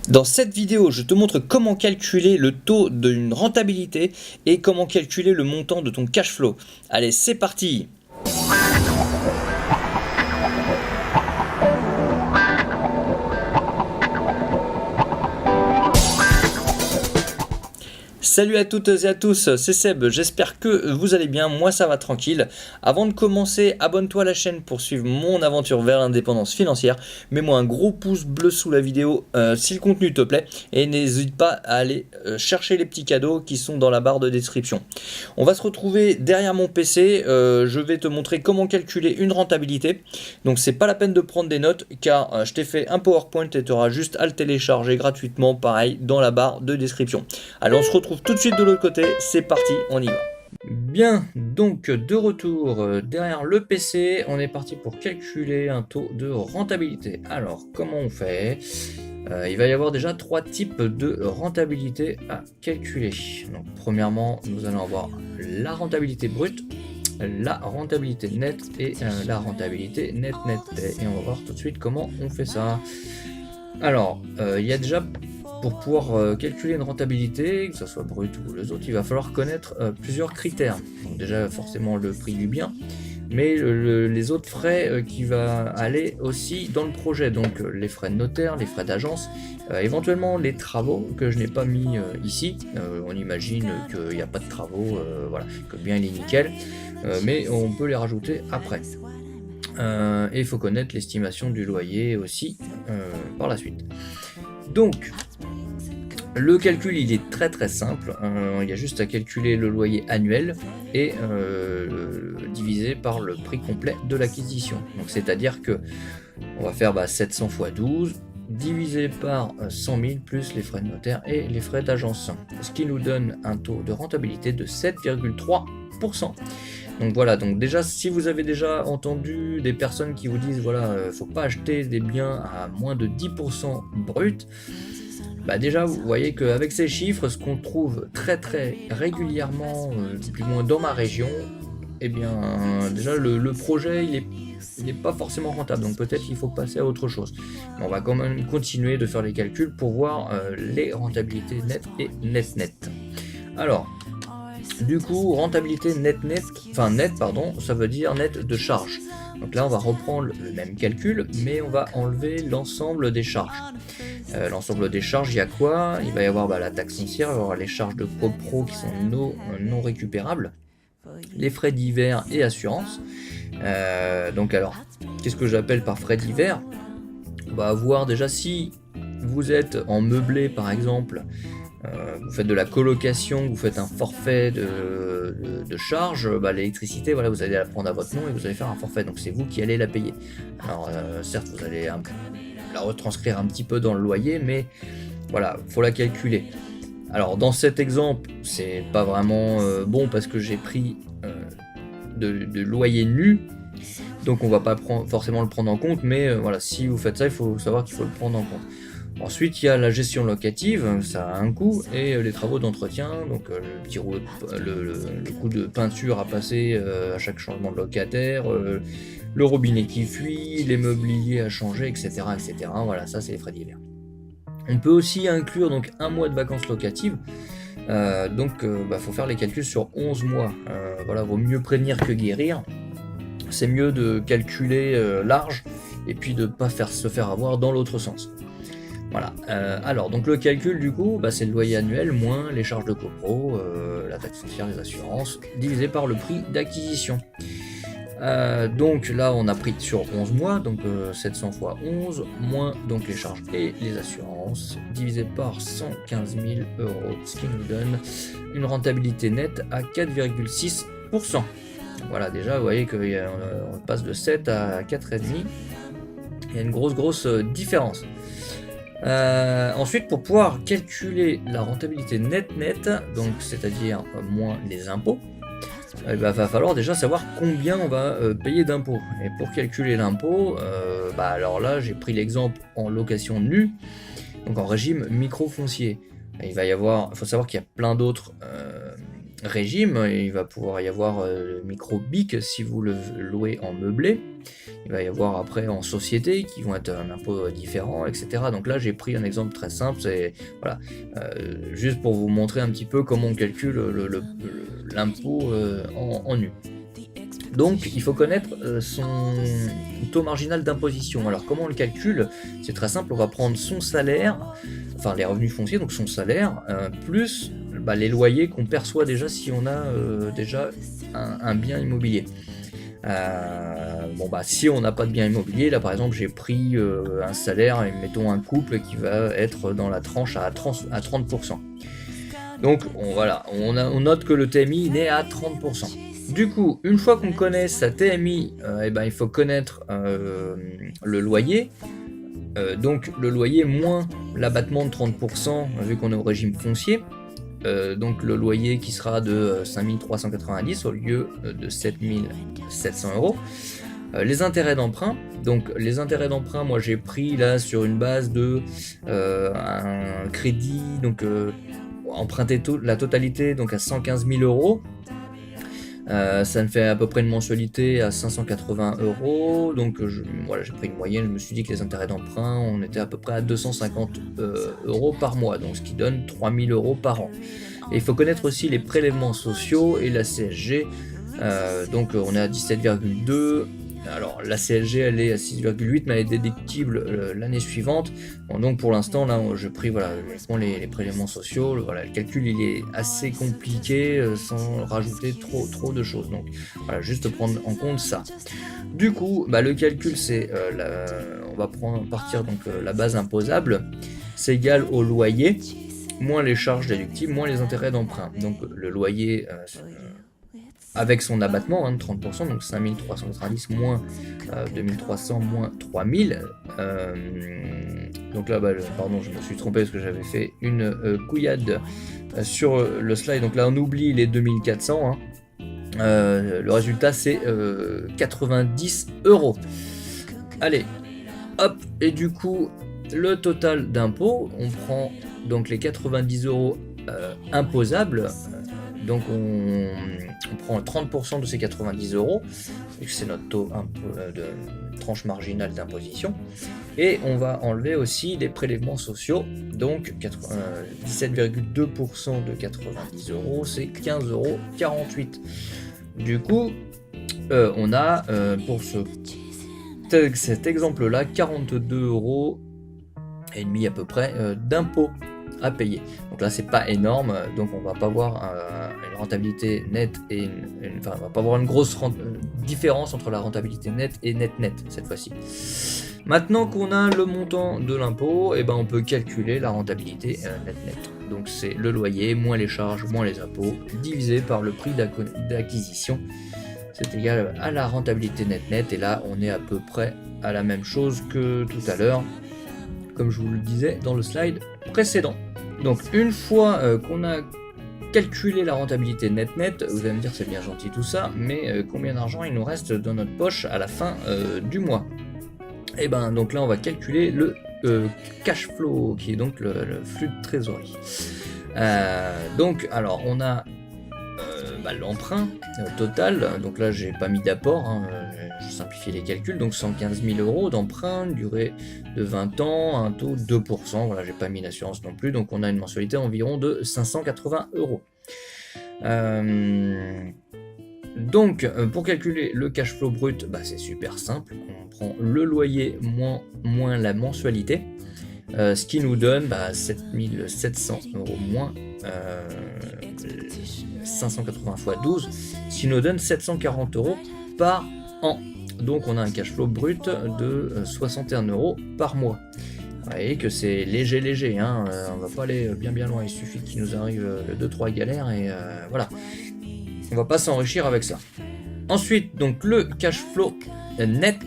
Dans cette vidéo, je te montre comment calculer le taux d'une rentabilité et comment calculer le montant de ton cash flow. Allez, c'est parti! Salut à toutes et à tous, c'est Seb, j'espère que vous allez bien, moi ça va tranquille. Avant de commencer, abonne-toi à la chaîne pour suivre mon aventure vers l'indépendance financière. Mets-moi un gros pouce bleu sous la vidéo si le contenu te plaît et n'hésite pas à aller chercher les petits cadeaux qui sont dans la barre de description. On va se retrouver derrière mon PC, je vais te montrer comment calculer une rentabilité. Donc c'est pas la peine de prendre des notes car je t'ai fait un PowerPoint et tu auras juste à le télécharger gratuitement, pareil, dans la barre de description. Allez, on se retrouve tout de suite de l'autre côté, c'est parti, on y va. Bien, donc de retour derrière le PC, on est parti pour calculer un taux de rentabilité. Alors, comment on fait? Il va y avoir déjà trois types de rentabilité à calculer. Donc, premièrement, nous allons avoir la rentabilité brute, la rentabilité nette et la rentabilité net. Et on va voir tout de suite comment on fait ça. Alors, il y a déjà, pour pouvoir calculer une rentabilité, que ce soit brute ou les autres, il va falloir connaître plusieurs critères. Donc déjà, forcément, le prix du bien, mais les autres frais qui va aller aussi dans le projet. Donc, les frais de notaire, les frais d'agence, éventuellement les travaux que je n'ai pas mis ici. On imagine qu'il n'y a pas de travaux, voilà, que le bien il est nickel, mais on peut les rajouter après. Et il faut connaître l'estimation du loyer aussi par la suite. Donc, le calcul il est très simple, il y a juste à calculer le loyer annuel et diviser par le prix complet de l'acquisition. Donc c'est-à-dire que on va faire 700 x 12 divisé par 100 000 plus les frais de notaire et les frais d'agence, ce qui nous donne un taux de rentabilité de 7,3%. Donc voilà, donc déjà si vous avez déjà entendu des personnes qui vous disent voilà, faut pas acheter des biens à moins de 10% brut, déjà vous voyez qu'avec ces chiffres, ce qu'on trouve très régulièrement, du moins dans ma région, eh bien déjà le projet il est pas forcément rentable, donc peut-être qu'il faut passer à autre chose. Mais on va quand même continuer de faire les calculs pour voir les rentabilités nettes et net. Alors, du coup, rentabilité net, ça veut dire net de charge. Donc là, on va reprendre le même calcul, mais on va enlever l'ensemble des charges. L'ensemble des charges, il y a quoi? Il va y avoir la taxe foncière, il va y avoir les charges de copro qui sont non récupérables, les frais divers et assurance. Donc alors, qu'est-ce que j'appelle par frais divers? On va voir déjà si vous êtes en meublé par exemple, vous faites de la colocation, vous faites un forfait de charge, l'électricité, voilà, vous allez la prendre à votre nom et vous allez faire un forfait, donc c'est vous qui allez la payer. Alors certes, vous allez la retranscrire un petit peu dans le loyer, mais voilà, faut la calculer. Alors dans cet exemple, c'est pas vraiment bon parce que j'ai pris de loyer nu, donc on va pas forcément le prendre en compte, mais voilà, si vous faites ça, il faut savoir qu'il faut le prendre en compte. Ensuite, il y a la gestion locative, ça a un coût, et les travaux d'entretien, donc le coût de peinture à passer à chaque changement de locataire, le robinet qui fuit, les meubliers à changer, etc. Voilà, ça c'est les frais divers. On peut aussi inclure donc un mois de vacances locatives, faut faire les calculs sur 11 mois. Voilà, vaut mieux prévenir que guérir. C'est mieux de calculer large et puis de ne pas se faire avoir dans l'autre sens. Voilà, alors donc le calcul du coup, c'est le loyer annuel moins les charges de copro, la taxe foncière, les assurances, divisé par le prix d'acquisition. Donc là on a pris sur 11 mois, donc 700 x 11, moins donc les charges et les assurances, divisé par 115 000 €, ce qui nous donne une rentabilité nette à 4,6%. Voilà, déjà vous voyez qu'on passe de 7 à 4,5, il y a une grosse différence. Ensuite, pour pouvoir calculer la rentabilité net, donc c'est-à-dire moins les impôts, il va falloir déjà savoir combien on va payer d'impôts. Et pour calculer l'impôt, alors là j'ai pris l'exemple en location nue, donc en régime micro-foncier. Il faut savoir qu'il y a plein d'autres régime. Il va pouvoir y avoir micro-BIC si vous le louez en meublé. Il va y avoir après en société qui vont être un impôt différent, etc. Donc là, j'ai pris un exemple très simple, c'est voilà, juste pour vous montrer un petit peu comment on calcule l'impôt en nu. Donc, il faut connaître son taux marginal d'imposition. Alors, comment on le calcule? C'est très simple, on va prendre son salaire, enfin les revenus fonciers, donc son salaire, plus les loyers qu'on perçoit déjà si on a déjà un bien immobilier. Si on n'a pas de bien immobilier, là par exemple j'ai pris un salaire, et mettons un couple qui va être dans la tranche à 30%. Donc on note que le TMI est à 30%. Du coup, une fois qu'on connaît sa TMI, il faut connaître le loyer. Donc le loyer moins l'abattement de 30%, vu qu'on est au régime foncier. Donc le loyer qui sera de 5 390 au lieu de 7 700 euros. Les intérêts d'emprunt. Donc les intérêts d'emprunt, moi j'ai pris là sur une base de un crédit, donc emprunter la totalité donc à 115 000 euros. Ça me fait à peu près une mensualité à 580 euros. Donc j'ai pris une moyenne, je me suis dit que les intérêts d'emprunt, on était à peu près à 250 euros par mois, donc ce qui donne 3000 euros par an. Et il faut connaître aussi les prélèvements sociaux et la CSG. Donc on est à 17,2. Alors la CSG elle est à 6,8 mais elle est déductible l'année suivante. Bon, donc pour l'instant là j'ai pris uniquement les prélèvements sociaux. Le calcul il est assez compliqué sans rajouter trop de choses. Donc voilà, juste prendre en compte ça. Du coup le calcul c'est on va partir donc la base imposable, c'est égal au loyer moins les charges déductibles moins les intérêts d'emprunt. Donc le loyer avec son abattement de 30%, donc 5390 moins 2300 moins 3000. Donc là, pardon, je me suis trompé parce que j'avais fait une couillade sur le slide. Donc là, on oublie les 2400. Le résultat, c'est 90 euros. Allez, hop, et du coup, le total d'impôt, on prend donc les 90 euros imposables. Donc on prend 30% de ces 90 euros, c'est notre taux de tranche marginale d'imposition, et on va enlever aussi les prélèvements sociaux, donc 17,2% de 90 euros, c'est 15,48 euros. Du coup, on a pour cet exemple-là 42 euros et demi à peu près d'impôts à payer. Donc là c'est pas énorme, donc on va pas voir une rentabilité nette et on va pas voir une grosse différence entre la rentabilité nette et net cette fois-ci. Maintenant qu'on a le montant de l'impôt, on peut calculer la rentabilité net. Donc c'est le loyer moins les charges moins les impôts divisé par le prix d'acquisition. C'est égal à la rentabilité net, et là on est à peu près à la même chose que tout à l'heure, comme je vous le disais dans le slide précédent. Donc une fois qu'on a calculé la rentabilité net, vous allez me dire c'est bien gentil tout ça, mais combien d'argent il nous reste dans notre poche à la fin du mois? Et donc là on va calculer le cash flow, qui est donc le flux de trésorerie. Donc alors on a l'emprunt total, donc là j'ai pas mis d'apport, j'ai simplifié les calculs, donc 115 000 euros d'emprunt, durée de 20 ans, un taux de 2%, voilà, j'ai pas mis l'assurance non plus, donc on a une mensualité environ de 580 euros. Donc pour calculer le cash flow brut, c'est super simple, on prend le loyer moins la mensualité, ce qui nous donne 7700 euros moins 580 x 12, ce qui nous donne 740 euros par an. Donc on a un cash flow brut de 61 euros par mois. Vous voyez que c'est léger, on va pas aller bien loin, il suffit qu'il nous arrive 2-3 galères et voilà. On va pas s'enrichir avec ça. Ensuite, donc le cash flow net,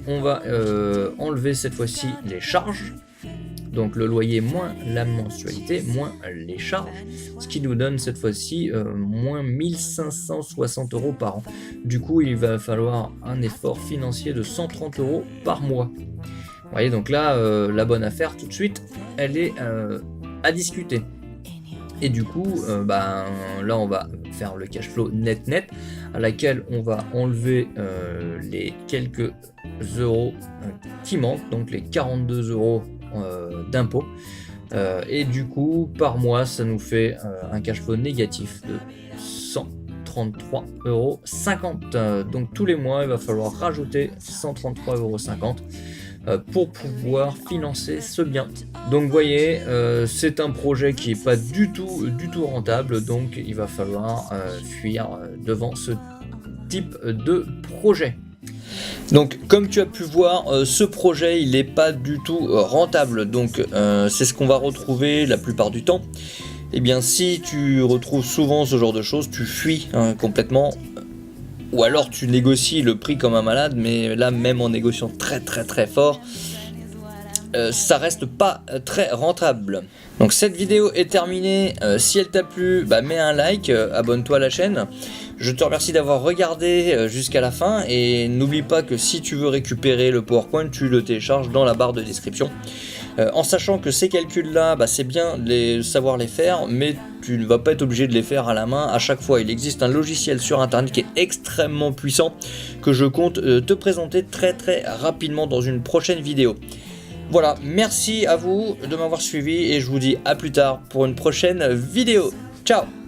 on va enlever cette fois-ci les charges. Donc le loyer moins la mensualité, moins les charges, ce qui nous donne cette fois-ci moins 1560 euros par an. Du coup, il va falloir un effort financier de 130 euros par mois. Vous voyez, donc là, la bonne affaire tout de suite, elle est à discuter. Et du coup, là on va faire le cash flow net à laquelle on va enlever les quelques euros qui manquent, donc les 42 euros d'impôts. Et du coup, par mois, ça nous fait un cash flow négatif de 133,50 euros. Donc tous les mois, il va falloir rajouter 133,50 euros pour pouvoir financer ce bien. Donc vous voyez, c'est un projet qui n'est pas du tout rentable, donc il va falloir fuir devant ce type de projet. Donc comme tu as pu voir, ce projet il n'est pas du tout rentable, donc c'est ce qu'on va retrouver la plupart du temps. Et bien si tu retrouves souvent ce genre de choses, tu fuis complètement. Ou alors tu négocies le prix comme un malade, mais là même en négociant très fort, ça reste pas très rentable. Donc cette vidéo est terminée. Si elle t'a plu, mets un like, abonne-toi à la chaîne. Je te remercie d'avoir regardé jusqu'à la fin et n'oublie pas que si tu veux récupérer le PowerPoint, tu le télécharges dans la barre de description. En sachant que ces calculs-là, c'est bien de savoir les faire, mais tu ne vas pas être obligé de les faire à la main à chaque fois. Il existe un logiciel sur internet qui est extrêmement puissant que je compte te présenter très rapidement dans une prochaine vidéo. Voilà, merci à vous de m'avoir suivi et je vous dis à plus tard pour une prochaine vidéo. Ciao!